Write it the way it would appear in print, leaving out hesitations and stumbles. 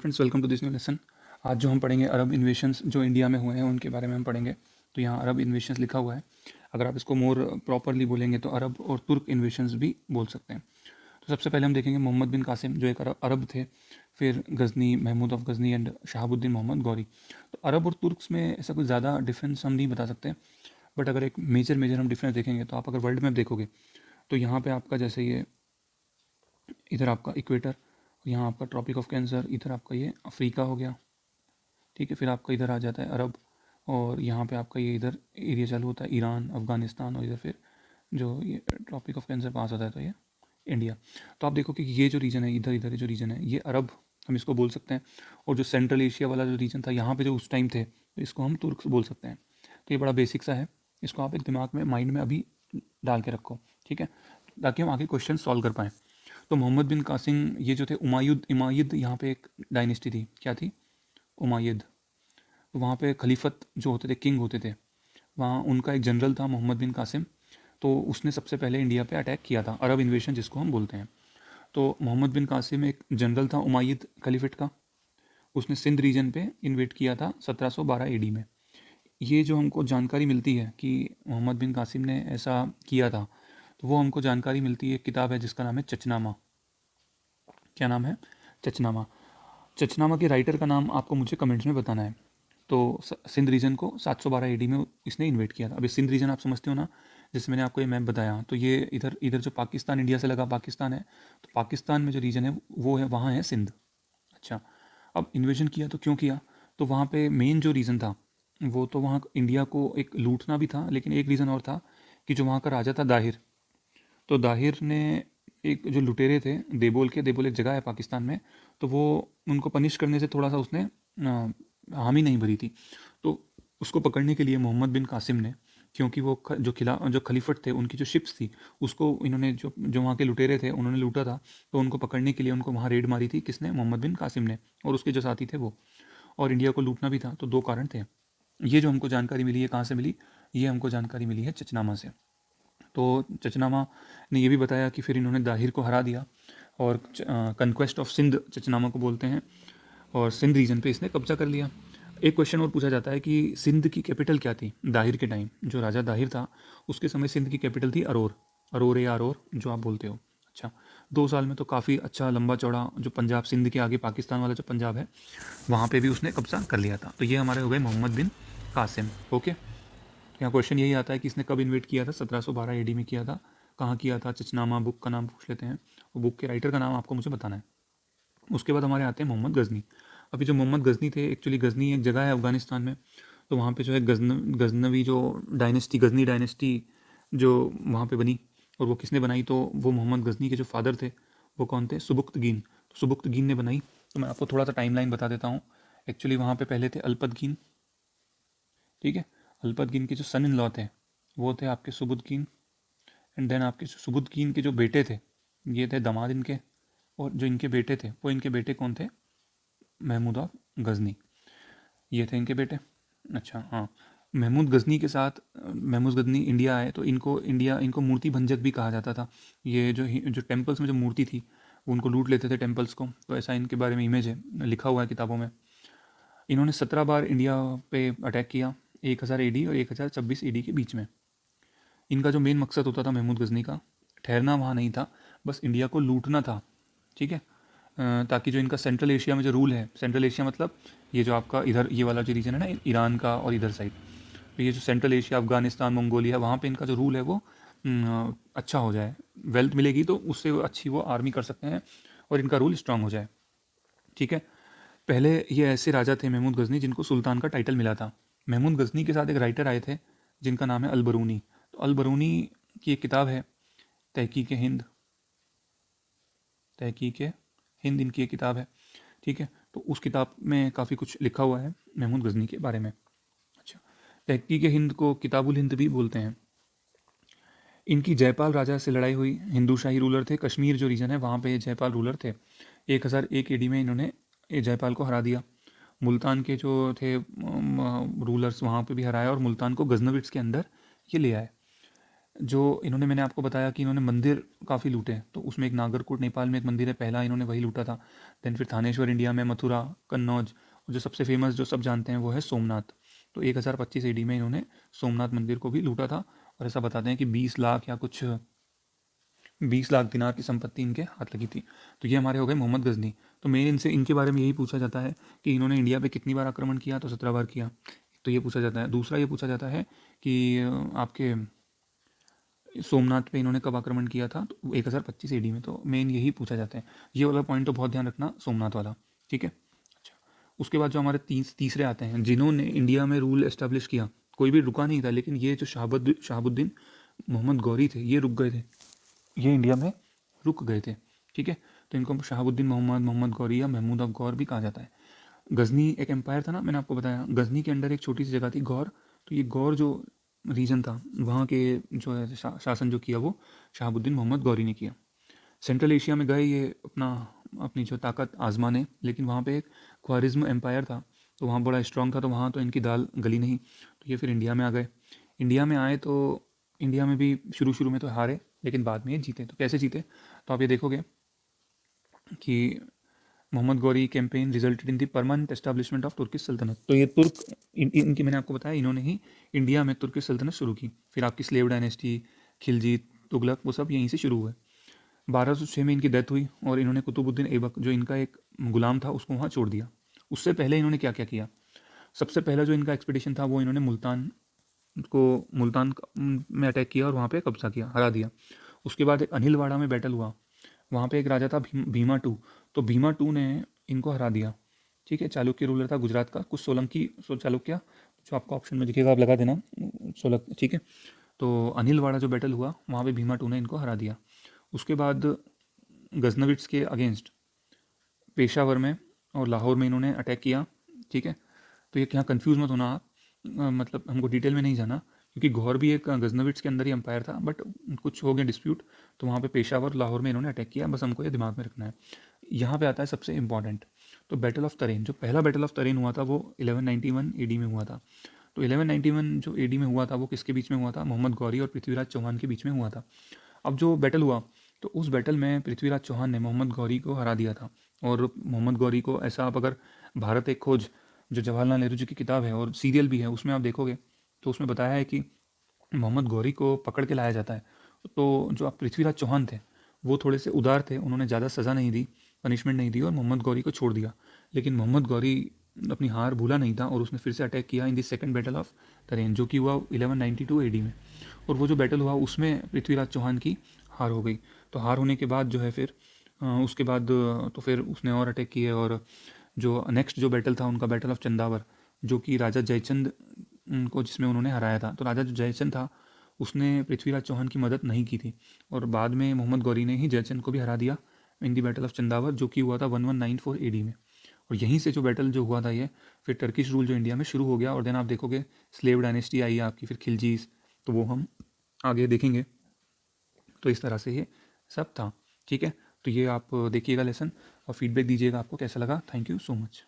Friends, welcome to this new lesson. आज जो हम पढ़ेंगे अरब इन्वेशंस जो इंडिया में हुए हैं उनके बारे में हम पढ़ेंगे। तो यहाँ अरब इन्वेशंस लिखा हुआ है। अगर आप इसको मोर प्रॉपरली बोलेंगे तो अरब और तुर्क इन्वेशंस भी बोल सकते हैं। तो सबसे पहले हम देखेंगे मोहम्मद बिन कासिम जो एक अरब थे, फिर गजनी, महमूद ऑफ गजनी एंड शहाबुद्दीन मोहम्मद गौरी। तो अरब और तुर्क्स में ऐसा कोई ज़्यादा डिफरेंस हम नहीं बता सकते, बट अगर एक मेजर हम डिफरेंस देखेंगे तो आप अगर वर्ल्ड मैप देखोगे तो यहाँ पे आपका जैसे ये इधर आपका इक्वेटर, यहाँ आपका ट्रॉपिक ऑफ कैंसर, इधर आपका ये अफ्रीका हो गया, ठीक है। फिर आपका इधर आ जाता है अरब, और यहाँ पे आपका ये इधर एरिया चालू होता है ईरान, अफगानिस्तान, और इधर फिर जो ये ट्रॉपिक ऑफ कैंसर पास होता है तो ये इंडिया। तो आप देखो कि ये जो रीजन है, इधर इधर जो रीजन है, ये अरब हम इसको बोल सकते हैं। और जो सेंट्रल एशिया वाला जो रीजन था यहाँ पे जो उस टाइम थे, तो इसको हम तुर्क बोल सकते हैं। तो ये बड़ा बेसिक सा है, इसको आप एक दिमाग में, माइंड में अभी डाल के रखो, ठीक है, ताकि हम आगे क्वेश्चन सॉल्व कर पाएँ। तो मोहम्मद बिन कासिम ये जो थे, उमायद यहाँ पे एक डायनेस्टी थी, क्या थी? उमायद। तो वहाँ पे खलीफत जो होते थे, किंग होते थे, वहाँ उनका एक जनरल था मोहम्मद बिन कासिम। तो उसने सबसे पहले इंडिया पे अटैक किया था, अरब इन्वेशन जिसको हम बोलते हैं। तो मोहम्मद बिन कासिम एक जनरल था उमायद खलीफेट का। उसने सिंध रीजन पे इन्वेट किया था 1712 एडी में। ये जो हमको जानकारी मिलती है कि मोहम्मद बिन कासिम ने ऐसा किया था, तो वो हमको जानकारी मिलती है, एक किताब है जिसका नाम है चचनामा। क्या नाम है? चचनामा। चचनामा के राइटर का नाम आपको मुझे कमेंट्स में बताना है। तो सिंध रीजन को 712 एडी में इसने इन्वेट किया था। अभी सिंध रीजन आप समझते हो ना, जैसे मैंने आपको ये मैप बताया, तो ये इधर इधर जो पाकिस्तान, इंडिया से लगा पाकिस्तान है, तो पाकिस्तान में जो रीजन है वो है, वहाँ है सिंध। अच्छा, अब इन्वेजन किया तो क्यों किया? तो वहाँ पे मेन जो रीज़न था वो तो वहाँ इंडिया को एक लूटना भी था, लेकिन एक रीज़न और था कि जो वहाँ का राजा था दाहिर, तो दाहिर ने एक जो लुटेरे थे, देबोल एक जगह है पाकिस्तान में, तो वो उनको पनिश करने से थोड़ा सा उसने हामी नहीं भरी थी। तो उसको पकड़ने के लिए मोहम्मद बिन कासिम ने, क्योंकि वो जो खलीफत थे उनकी जो शिप्स थी, उसको इन्होंने जो जो वहाँ के लुटेरे थे उन्होंने लूटा था, तो उनको पकड़ने के लिए उनको वहाँ रेड मारी थी। किसने? मोहम्मद बिन कासिम ने, और उसके जो साथी थे वो। और इंडिया को लूटना भी था, तो दो कारण थे। ये जो हमको जानकारी मिली है, कहाँ से मिली? ये हमको जानकारी मिली है चचनामा से। तो चचनामा ने ये भी बताया कि फिर इन्होंने दाहिर को हरा दिया, और कन्क्वेस्ट ऑफ सिंध चचनामा को बोलते हैं, और सिंध रीजन पे इसने कब्जा कर लिया। एक क्वेश्चन और पूछा जाता है कि सिंध की कैपिटल क्या थी दाहिर के टाइम? जो राजा दाहिर था उसके समय सिंध की कैपिटल थी अरोर, अरोर या अरोर जो आप बोलते हो। अच्छा, 2 साल में तो काफ़ी अच्छा लंबा चौड़ा जो पंजाब, सिंध के आगे पाकिस्तान वाला जो पंजाब है, वहाँ पे भी उसने कब्जा कर लिया था। तो ये हमारे हो गए मोहम्मद बिन कासिम। ओके, यहाँ क्वेश्चन यही आता है कि इसने कब इन्वेट किया था? 1712 एडी में किया था। कहाँ किया था? चचनामा बुक का नाम पूछ लेते हैं, और बुक के राइटर का नाम आपको मुझे बताना है। उसके बाद हमारे आते हैं मोहम्मद गजनी। अभी जो मोहम्मद गजनी थे, एक्चुअली गजनी एक जगह है अफगानिस्तान में, तो वहाँ पे जो है गजनवी जो डायनेस्टी, गजनी डायनेस्टी जो वहाँ पे बनी, और वो किसने बनाई? तो वो मोहम्मद गजनी के जो फादर थे वो कौन थे? सुबुक्तगीन। तो सुबुक्तगीन ने बनाई। तो मैं आपको थोड़ा सा टाइमलाइन बता देता हूँ। एक्चुअली वहाँ पे पहले थे अल्पतगीन, ठीक है। अल्पतगीन के जो सन इन लॉ थे वो थे आपके सुबुद्दीन, एंड देन आपके सुबुद्दीन के जो बेटे थे, ये थे दामाद इनके, और जो इनके बेटे थे वो, इनके बेटे कौन थे? महमूद ऑफ गजनी, ये थे इनके बेटे। अच्छा, हाँ। महमूद गजनी के साथ महमूद गजनी इंडिया आए, तो इनको मूर्ति भंजक भी कहा जाता था। ये जो टेम्पल्स में जो मूर्ति थी उनको लूट लेते थे टेम्पल्स को, तो ऐसा इनके बारे में इमेज है, लिखा हुआ है किताबों में। इन्होंने 17 बार इंडिया पे अटैक किया, 1000 एडी और 1026 एडी के बीच में। इनका जो मेन मकसद होता था महमूद गजनी का, ठहरना वहाँ नहीं था, बस इंडिया को लूटना था, ठीक है। ताकि जो इनका सेंट्रल एशिया में जो रूल है, सेंट्रल एशिया मतलब ये जो आपका इधर ये वाला जो रीजन है ना, ईरान का और इधर साइड, तो ये जो सेंट्रल एशिया, अफगानिस्तान, मंगोलिया, वहाँ पे इनका जो रूल है वो अच्छा हो जाए, वेल्थ मिलेगी तो उससे अच्छी वो आर्मी कर सकते हैं, और इनका रूल स्ट्रांग हो जाए, ठीक है। पहले ये ऐसे राजा थे महमूद गजनी जिनको सुल्तान का टाइटल मिला था। महमूद गजनी के साथ एक राइटर आए थे जिनका नाम है अलबरूनी। तो अलबरूनी की एक किताब है, तहकीक हिंद, तहकीक हिंद इनकी एक किताब है, ठीक है। तो उस किताब में काफ़ी कुछ लिखा हुआ है महमूद गजनी के बारे में। अच्छा, तहकीक हिंद को किताबुल हिंद भी बोलते हैं। इनकी जयपाल राजा से लड़ाई हुई, हिंदू शाही रूलर थे, कश्मीर जो रीजन है वहाँ पे जयपाल रूलर थे। 1001 एडी में इन्होंने जयपाल को हरा दिया। मुल्तान के जो थे रूलर्स वहाँ पे भी हराया, और मुल्तान को गजनविट्स के अंदर ये ले आए। जो इन्होंने, मैंने आपको बताया कि इन्होंने मंदिर काफ़ी लूटे, तो उसमें एक नागरकोट नेपाल में एक मंदिर है, पहला इन्होंने वही लूटा था। देन फिर थानेश्वर इंडिया में, मथुरा, कन्नौज, और जो सबसे फेमस जो सब जानते हैं वो है सोमनाथ। तो 1025 एडी में इन्होंने सोमनाथ मंदिर को भी लूटा था। और ऐसा बताते हैं कि 20 लाख या कुछ 20 लाख दिनार की संपत्ति इनके हाथ लगी थी। तो ये हमारे हो गए मोहम्मद गजनी। तो मेन इनसे इनके बारे में यही पूछा जाता है कि इन्होंने इंडिया पे कितनी बार आक्रमण किया, तो 17 बार किया। तो ये पूछा जाता है। दूसरा ये पूछा जाता है कि आपके सोमनाथ पे इन्होंने कब आक्रमण किया था, तो 1025 एडी में। तो मेन यही पूछा जाता है। ये वाला पॉइंट तो बहुत ध्यान रखना, सोमनाथ वाला। ठीक है। अच्छा, उसके बाद जो हमारे तीसरे आते हैं जिन्होंने इंडिया में रूल एस्टेब्लिश किया, कोई भी रुका नहीं था, लेकिन ये जो शहाबुद्दीन मोहम्मद गौरी थे, ये रुक गए थे, ये इंडिया में रुक गए थे। ठीक है। तो इनको शहाबुद्दीन मोहम्मद गौरी या महमूद ऑफ गौर भी कहा जाता है। गजनी एक एम्पायर था ना, मैंने आपको बताया। गजनी के अंडर एक छोटी सी जगह थी गौर। तो ये गौर जो रीजन था, वहाँ के जो है शासन जो किया वो शहाबुद्दीन मोहम्मद गौरी ने किया। सेंट्रल एशिया में गए ये अपनी जो ताकत आजमाने, लेकिन वहाँ पे एक ख्वारिज्म एम्पायर था, तो वहाँ बड़ा स्ट्रांग था, तो वहाँ तो इनकी दाल गली नहीं। तो ये फिर इंडिया में आ गए। इंडिया में आए तो इंडिया में भी शुरू शुरू में तो हारे, लेकिन बाद में ये जीते। तो कैसे जीते, तो आप ये देखोगे कि Mohammad Ghori campaign resulted in the permanent establishment of Turkish सल्तनत। तो ये इनकी मैंने आपको बताया, इन्होंने ही इंडिया में तुर्किश सल्तनत शुरू की। फिर आपकी स्लेव डायनेस्टी, खिलजी, तुगलक, वो सब यहीं से शुरू हुए। 1206 में इनकी डेथ हुई और इन्होंने कुतुबुद्दीन ऐबक, जो इनका एक गुलाम था, उसको वहाँ छोड़ दिया। उससे पहले इन्होंने क्या क्या किया, सबसे पहला जो इनका एक्सपीडिशन था वो इन्होंने मुल्तान में अटैक किया और वहाँ पे कब्जा किया, हरा दिया। उसके बाद एक अनिलवाड़ा में बैटल हुआ, वहाँ पे एक राजा था भीमा टू। तो भीमा टू ने इनको हरा दिया। ठीक है। चालुक्य रूलर था गुजरात का, कुछ सोलंकी चालुक्य, जो आपको ऑप्शन में दिखेगा आप लगा देना, सोलंकी। ठीक है। तो अनिलवाड़ा जो बैटल हुआ, वहाँ पे भीमा टू ने इनको हरा दिया। उसके बाद गजनविट्स के अगेंस्ट पेशावर में और लाहौर में इन्होंने अटैक किया। ठीक है। तो ये यहाँ कंफ्यूज मत होना आप, मतलब हमको डिटेल में नहीं जाना, क्योंकि गौर भी एक गजनविट्स के अंदर ही एम्पायर था, बट कुछ हो गया डिस्प्यूट, तो वहाँ पे पेशावर लाहौर में इन्होंने अटैक किया। बस हमको ये दिमाग में रखना है। यहाँ पे आता है सबसे इंपॉर्टेंट, तो बैटल ऑफ तरेन। जो पहला बैटल ऑफ तरेन हुआ था वो 1191 एडी में हुआ था। तो 1191 जो एडी में हुआ था वो किसके बीच में हुआ था, मोहम्मद गौरी और पृथ्वीराज चौहान के बीच में हुआ था। अब जो बैटल हुआ, तो उस बैटल में पृथ्वीराज चौहान ने मोहम्मद गौरी को हरा दिया था। और मोहम्मद गौरी को ऐसा, आप अगर भारत एक खोज, जो जवाहरलाल नेहरू जी की किताब है और सीरियल भी है, उसमें आप देखोगे तो उसमें बताया है कि मोहम्मद गौरी को पकड़ के लाया जाता है। तो जो आप पृथ्वीराज चौहान थे, वो थोड़े से उदार थे, उन्होंने ज़्यादा सज़ा नहीं दी, पनिशमेंट नहीं दी और मोहम्मद गौरी को छोड़ दिया। लेकिन मोहम्मद गौरी अपनी हार भूला नहीं था और उसने फिर से अटैक किया in the second battle of तरेन, जो कि हुआ 1192 एडी में। और वो जो बैटल हुआ उसमें पृथ्वीराज चौहान की हार हो गई। तो हार होने के बाद जो है फिर उसके बाद तो फिर उसने और अटैक किए। और जो नेक्स्ट जो बैटल था उनका, बैटल ऑफ चंदावर, जो कि राजा जयचंद को, जिसमें उन्होंने हराया था। तो राजा जो जयचंद था उसने पृथ्वीराज चौहान की मदद नहीं की थी, और बाद में मोहम्मद गौरी ने ही जयचंद को भी हरा दिया इन दी बैटल ऑफ चंदावर, जो कि हुआ था 1194 एडी में। और यहीं से जो बैटल जो हुआ था ये, फिर टर्किश रूल जो इंडिया में शुरू हो गया। और देन आप देखोगे स्लेव डायनेस्टी आई आपकी, फिर खिलजीज, तो वो हम आगे देखेंगे। तो इस तरह से ये सब था। ठीक है। तो ये आप देखिएगा लेसन और फीडबैक दीजिएगा आपको कैसा लगा। Thank you so much.